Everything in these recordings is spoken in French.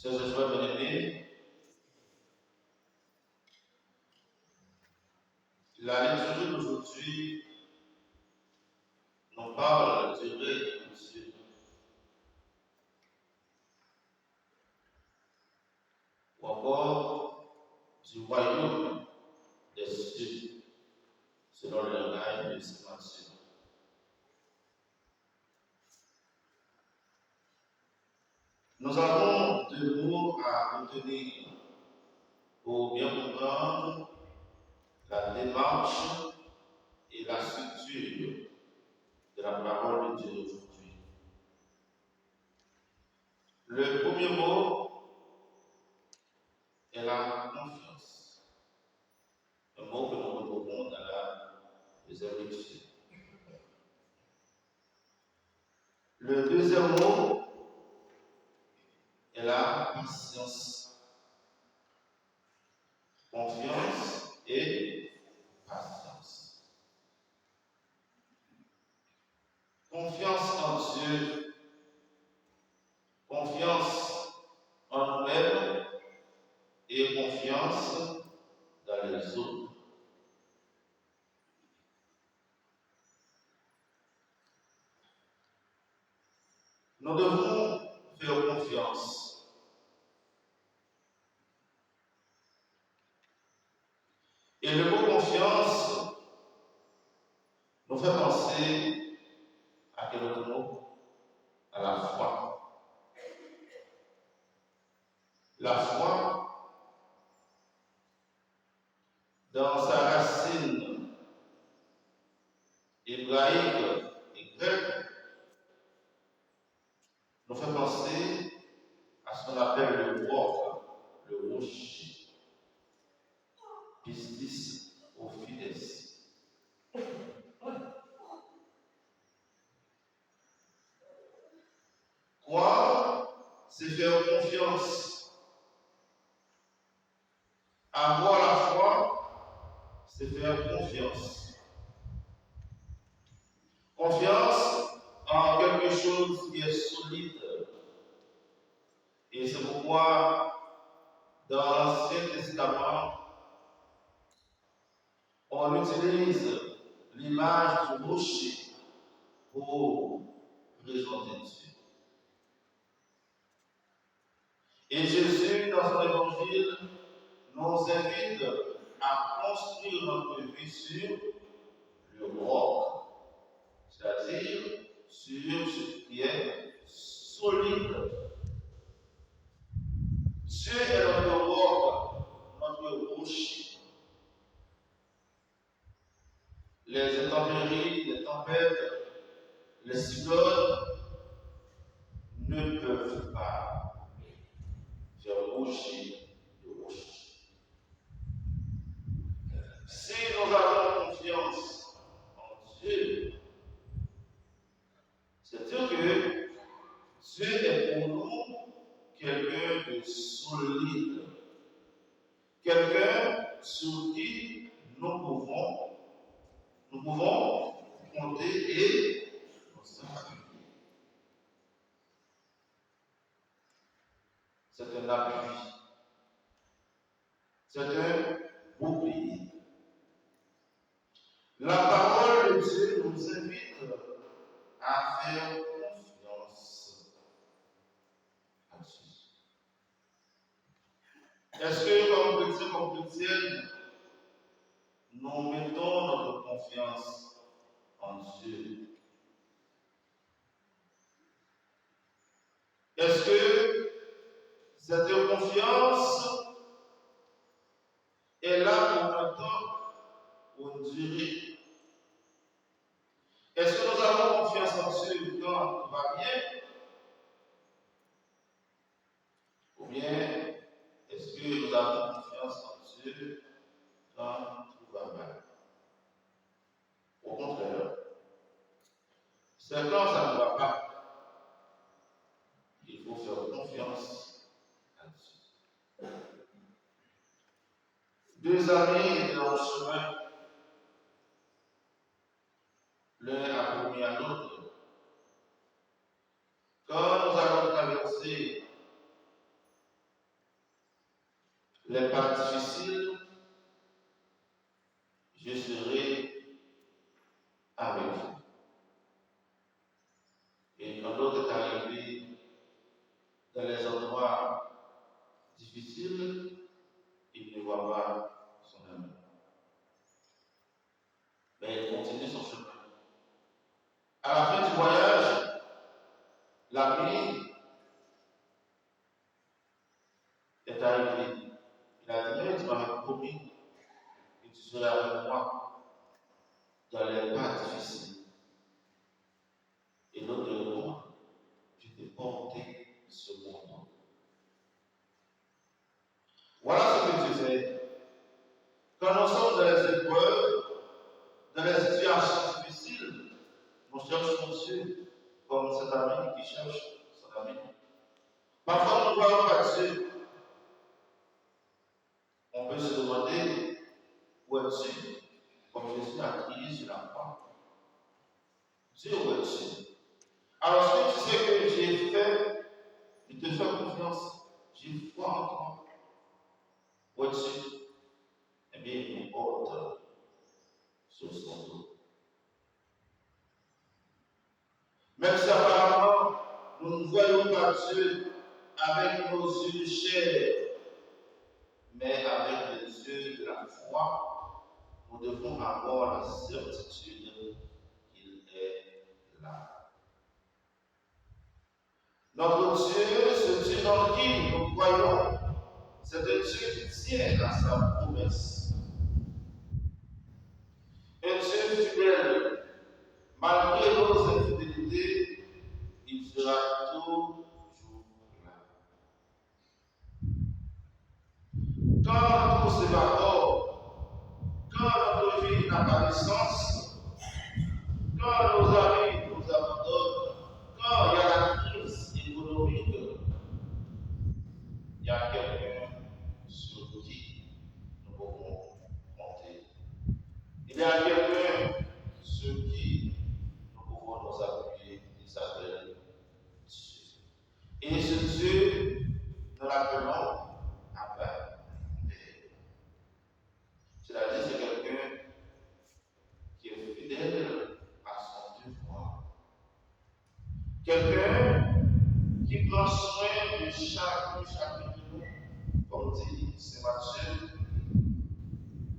Chers et frères bien-aimés, la liturgie d'aujourd'hui nous parle du règne de Dieu. Ou encore du royaume des cieux, selon le langage de Saint Matthieu. Nous avons deux mots à retenir pour bien comprendre la démarche et la structure de la parole de Dieu aujourd'hui. Le premier mot est la confiance. Un mot que nous retrouvons dans la deuxième lecture. Le deuxième mot est la patience. Confiance et patience. Confiance en Dieu, confiance en nous-mêmes et confiance dans les autres. Nous devons faire confiance. Et le mot confiance nous fait penser à quel autre mot? À la foi. La foi, dans sa racine hébraïque et grecque, nous fait penser à ce qu'on appelle le roc, le rocher, pistis ou fides. Croire, c'est faire confiance. Avoir la foi, c'est faire confiance. Confiance en quelque chose qui est solide. Et c'est pourquoi, dans l'Ancien Testament, on utilise l'image du rocher pour présenter Dieu. Et Jésus, dans son évangile, nous invite à construire notre vie sur le roc, c'est-à-dire sur ce qui est solide. Dieu est notre roc, notre rocher. Les intempéries, les tempêtes, les cyclones ne peuvent pas faire bouger le rocher. Si nous avons confiance en Dieu, c'est-à-dire que Dieu est pour nous quelqu'un de solide, quelqu'un sur qui nous pouvons compter et nous appuyer. C'est un appui, c'est un bouclier. La parole de Dieu nous invite à faire confiance à Dieu. Est-ce que, comme chrétiens, nous mettons notre confiance en Dieu? Est-ce que cette confiance est là pour un temps ou une durée? Est-ce que nous avons confiance en Dieu quand tout va bien? Ou bien est-ce que nous avons confiance en Dieu quand tout va mal? Au contraire, c'est quand ça ne va pas qu'il faut faire confiance à Dieu. Deux amis étaient en chemin, l'un a promis à l'autre. Quand nous allons traverser les pas difficiles, je serai avec vous. Et quand l'autre est arrivé dans les endroits difficiles, il ne voit pas son ami. Mais il continue son chemin. À la fin du voyage, l'ami est arrivé. Il a dit, tu m'avais promis que tu serais avec moi dans les pas difficiles. Et l'autre répond, je t'ai porté ce monde. Voilà ce que tu fais. Quand nous sommes dans les épreuves, dans les situations difficiles, nous cherchons Dieu comme cet ami qui cherche son ami. Parfois, nous ne voyons pas Dieu. On peut se demander où es-tu, comme Jésus a crié sur la croix. Dieu, où es-tu? Alors, ce que tu sais que j'ai fait, je te fais confiance, j'ai foi en toi. Où es-tu? Eh bien, il nous porte sur son dos. Même si apparemment, nous ne voyons pas Dieu avec nos yeux de chair, mais avec les yeux de la foi, nous devons avoir la certitude qu'il est là. Notre Dieu, ce Dieu dans qui nous croyons, c'est un Dieu qui tient à sa promesse. Un Dieu fidèle, malgré nos infidélités, il sera toujours là. Quand tout s'évapore, quand notre vie n'a pas de sens, quand nos amis nous abandonnent, quand il y a la crise économique, il y a quelqu'un sur qui nous pouvons compter. Il y a quelqu'un sur qui nous pouvons nous appuyer, il s'appelle Dieu. Et ce Dieu, nous l'appelons Abba. C'est-à-dire, c'est quelqu'un qui est fidèle à son devoir. Quelqu'un qui prend soin de chacun de nous, comme dit Saint Matthieu,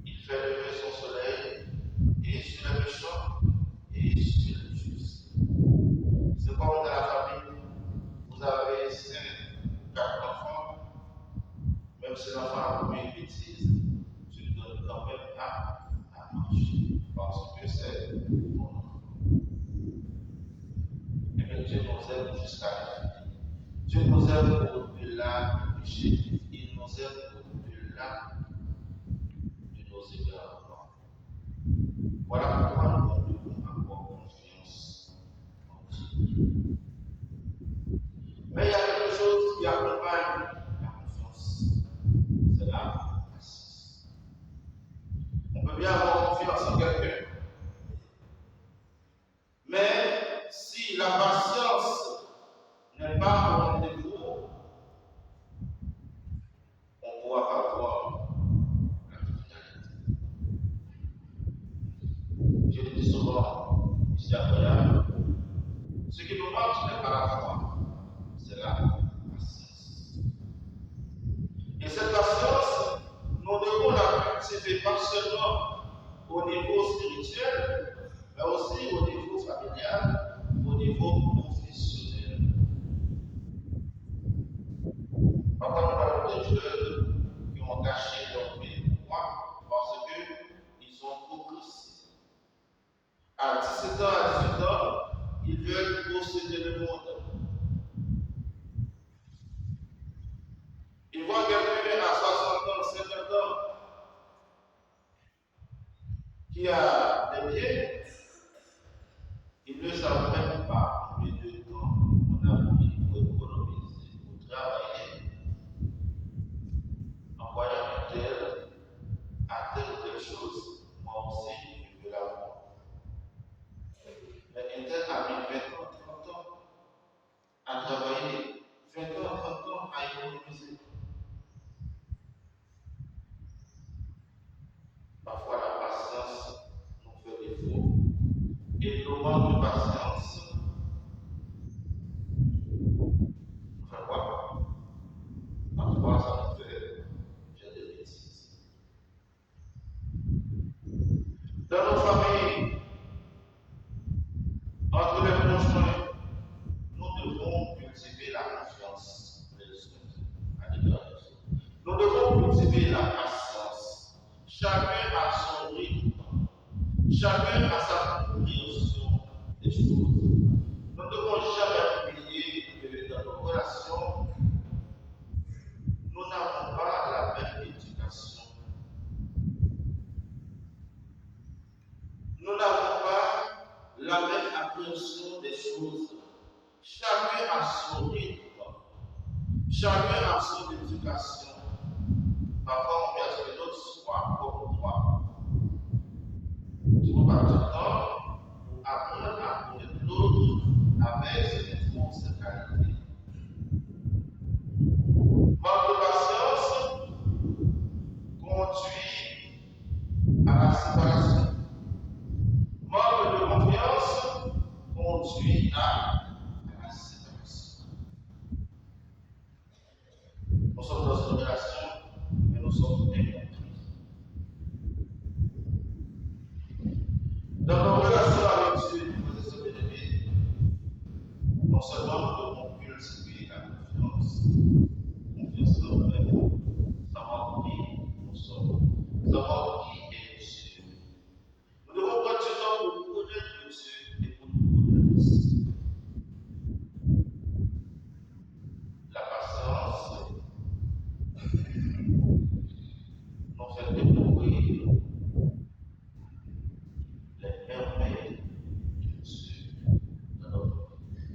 il fait lever son soleil et sur les méchants et sur les justes. C'est comme dans la famille, vous avez 5 ou 4 enfants, même si l'enfant a commis une bêtise, tu lui donnes quand même à manger, parce que c'est ton enfant. Et bien Dieu nous aime jusqu'à l'infini. Dieu nous aime au-delà du péché. Il nous aime au-delà de nos égarements. Voilà pourquoi nous devons avoir confiance en Dieu. Mais il y a quelque chose qui accompagne la confiance. C'est la patience. On peut bien avoir confiance en quelqu'un. Mais si la patience n'est pas au rendez-vous, on ne pourra pas voir la finalité. Je le dis souvent ici à Royal, ce qui nous manque, ce n'est pas la foi, c'est la patience. Et cette patience, nous devons la cultiver pas seulement au niveau spirituel, mais aussi au niveau familial, au niveau professionnel. Parfois, nous parlons des jeunes qui ont caché leur vie. Pourquoi? Parce qu'ils ont progressé. À 17 ans, à 18 ans, ils veulent posséder le monde. Ils voient quelqu'un à 60 ans, 50 ans, qui a des biens, ils ne savent même pas combien de temps on a pris pour économiser, pour travailler, en voyant un tel à telle ou telle chose, moi aussi, je veux l'avoir. Mais un tel a mis 20 ans, 30 ans à travailler, 20 ans, 30 ans à économiser. Chacun a son rythme, chacun a sa compréhension des choses. Nous ne devons jamais oublier que dans nos relations, nous n'avons pas la même éducation. Nous n'avons pas la même appréhension des choses. Chacun a son rythme. Chacun a son éducation. Parfois, on pense que l'autre soit comme toi. Tu peux pas du temps pour apprendre à connaître l'autre avec ses défauts, ses qualités. Manque de patience conduit à la séparation. Manque de confiance conduit à la séparation. Nous sommes dans une relation, mais nous sommes incompris. Dans nos relations avec Dieu, frères et sœurs bien-aimés, non seulement nous devons cultiver la confiance en nous-mêmes, savoir qui nous sommes, savoir qui est Dieu. Nous devons prendre du temps pour connaître Dieu et pour nous connaître aussi. La patience nous fait découvrir les merveilles de Dieu dans notre vie.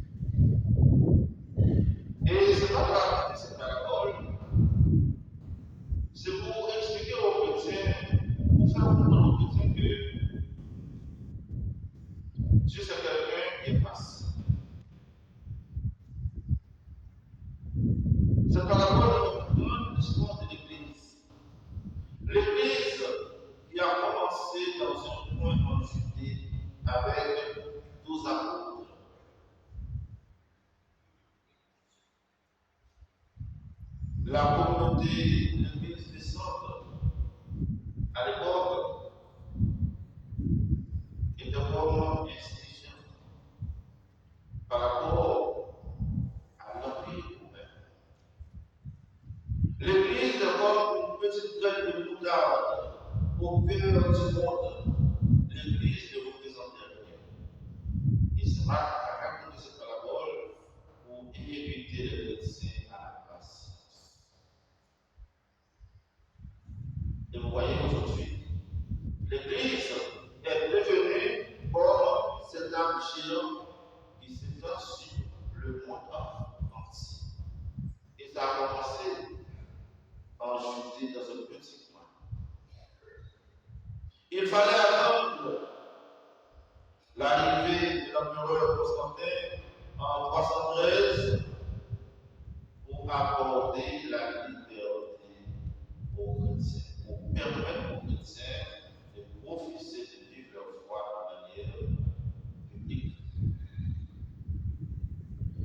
Et c'est pas pour raconter cette parabole, c'est pour expliquer aux chrétiens, pour faire comprendre aux chrétiens que Dieu c'est quelqu'un qui est patient. Cette parabole nous donne l'histoire de l'Église. L'Église qui a commencé dans un coin en Judée avec 12 apôtres. La communauté de l'Église naissante à l'époque était vraiment insignifiante par rapport à l'Empire romain. L'Église est comme une petite graine de moutarde au cœur du monde. L'Église ne représentait rien. Et c'est Marc qui a raconté cette parabole pour inviter les chrétiens à la patience. Et vous voyez aujourd'hui, l'Église est devenue comme cette âme géante qui s'étend sur le monde entier. Et ça a commencé en Judée dans un petit coin. Il fallait attendre l'arrivée de l'empereur Constantin en 313 pour accorder la liberté aux chrétiens, pour permettre aux chrétiens de profiter de vivre leur foi de manière publique.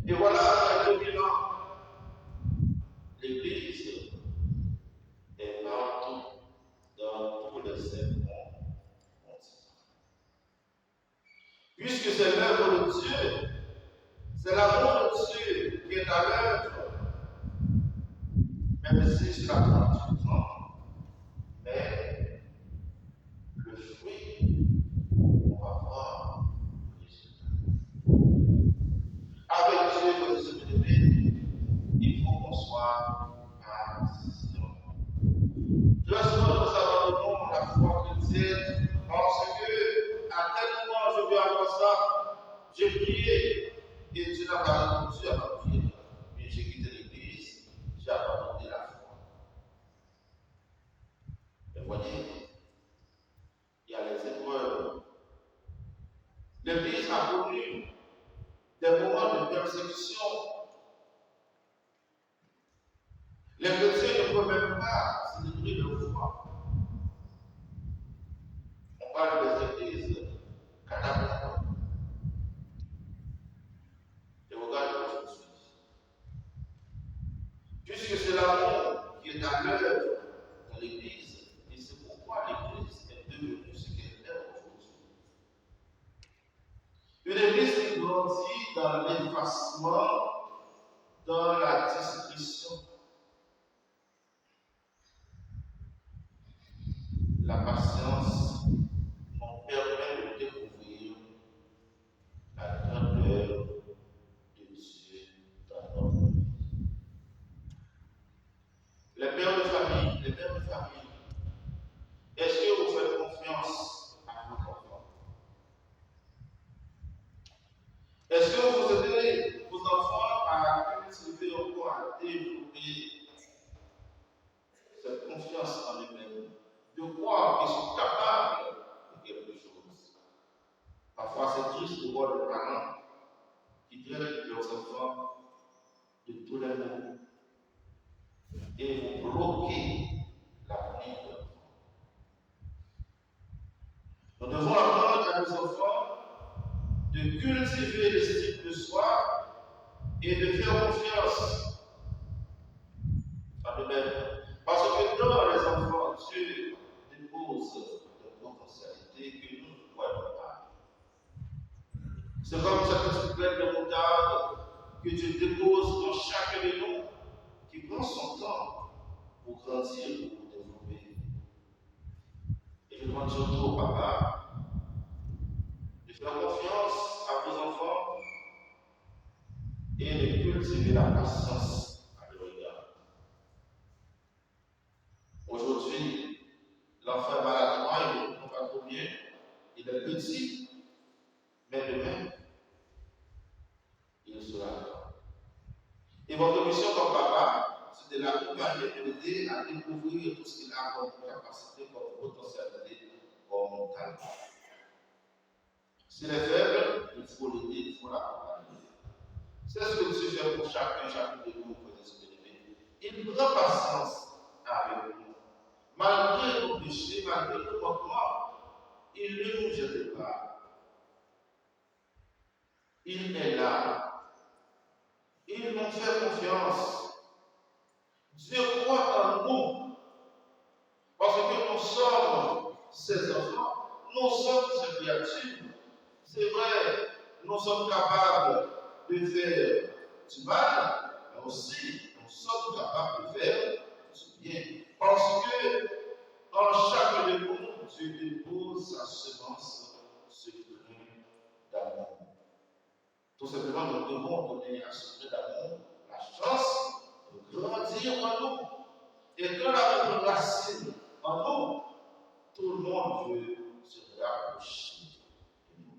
Et voilà, après 2000 ans, l'Église est partout dans tous les 5 continents. Puisque c'est l'œuvre de Dieu, c'est l'amour de Dieu qui est à l'œuvre, même si cela prend du temps, mais le fruit, on va voir le résultat. Avec Dieu, pour se lever, il faut qu'on soit patient. Très souvent, nous abandonnons la foi chrétienne parce que, à tel moment, je veux avoir ça, j'ai prié et Dieu n'a pas répondu à ma prière. Mais j'ai quitté l'église, j'ai abandonné la foi. Mais voyez, il y a les épreuves. L'église a connu des moments de persécution. Les chrétiens ne peuvent même pas célébrer leur foi. On parle des églises catapultantes. Et regarde aujourd'hui. Puisque c'est l'amour qui est à l'œuvre dans l'église, et c'est pourquoi l'église est devenue ce qu'elle est aujourd'hui. Une église qui grandit dans l'effacement, dans la discrétion. La la patience nous permet de découvrir la grandeur de Dieu dans notre vie. Les pères de famille, est-ce que vous faites confiance à vos enfants? Est-ce que vous aidez vos enfants à cultiver encore, à développer cette confiance en eux-mêmes, de croire qu'ils sont capables de quelque chose? Parfois, c'est triste de voir des parents qui traitent leurs enfants de tous les mots et vous bloquez l'avenir de l'enfant. Nous devons apprendre à nos enfants de cultiver l'estime de soi et de faire confiance à eux-mêmes. Parce que dans les enfants, Dieu dépose des potentialités que nous ne voyons pas. C'est comme cette petite graine de moutarde que Dieu dépose dans chacun de nous, qui prend son temps pour grandir, pour développer. Et je demande surtout au papa de faire confiance à vos enfants et de cultiver la patience à leur égard. Aujourd'hui, l'enfant est malade, il ne comprend pas trop bien, il est petit, mais demain, il sera grand. Et votre mission comme papa, c'est de l'accompagner, de l'aider à découvrir tout ce qu'il a comme capacité, comme potentialité, comme talent. S'il est faible, il faut l'aider, il faut l'accompagner. C'est ce que Dieu fait pour chacun de nous, pour les bénéfices. Il prend patience avec nous. Malgré nos péchés, malgré nos manquements, il ne nous jette pas. Il est là. Il nous fait confiance. Dieu croit en nous. Parce que nous sommes ses enfants. Nous sommes ses créatures. C'est vrai, nous sommes capables de faire du mal, mais aussi nous sommes capables de faire du bien. Parce que dans chaque de nous, Dieu dépose sa semence secrète d'amour. Tout simplement, nous devons donner à ce grain d'amour la chance de grandir en nous. Et quand la même racine en nous, tout le monde veut se rapprocher de nous.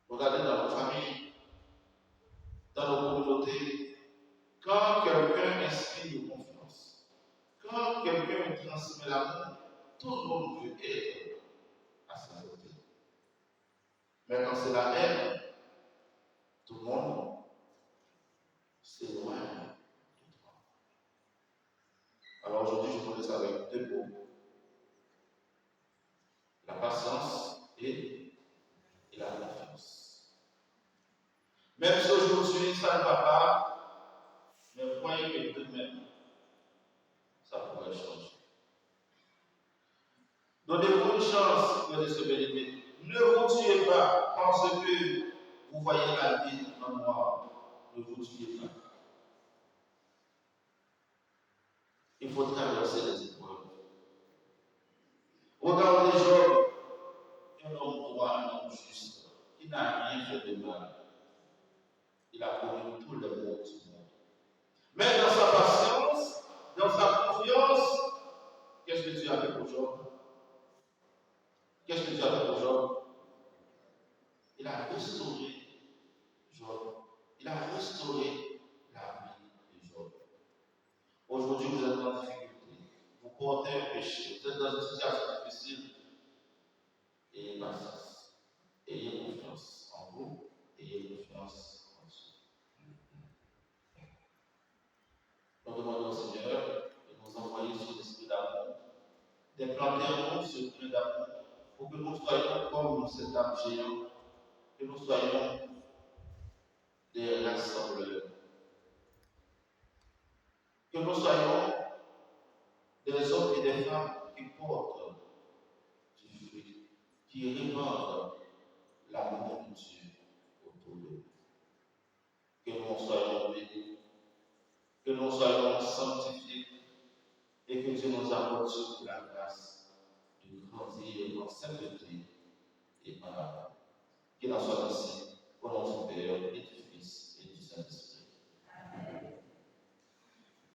Regardez dans nos familles, dans nos communautés, quand quelqu'un inspire confiance, quand quelqu'un transmet l'amour, tout le monde veut être à sa côté. Mais quand c'est la haine, tout le monde s'éloigne de toi. Alors aujourd'hui, je vous laisse avec deux mots: la patience et la confiance. Même si aujourd'hui ça ne va pas, mais voyez que demain, ça pourrait changer. Donnez-vous une chance de se bénir. Ne vous tuez pas parce que vous voyez la vie en noir. Ne vous tuez pas. Il faut traverser les épreuves. Regardez Job, un homme droit, un homme juste, qui n'a rien fait de mal. Il a connu tous les maux du monde. Mais dans sa patience, dans sa confiance, qu'est-ce que Dieu a fait pour Job? Qu'est-ce que Dieu a fait pour Job? Il a restauré Job. Il a restauré la vie de Job. Aujourd'hui, vous êtes en difficulté. Vous portez un péché. Vous êtes dans une situation difficile. Ayez patience. Ayez confiance en vous. Ayez confiance en Dieu. Nous demandons au Seigneur de nous envoyer sur l'esprit d'amour, d'implanter en nous ce grain d'amour, pour que nous soyons comme cet âme géant, que nous soyons des rassembleurs, que nous soyons des hommes et des femmes qui portent du fruit, qui répandent l'amour de Dieu autour de nous. Que nous soyons bénis, que nous soyons sanctifiés et que Dieu nous apporte surtout la grâce de grandir en sainteté et en amour. Qu'il en soit ainsi, au nom du Père et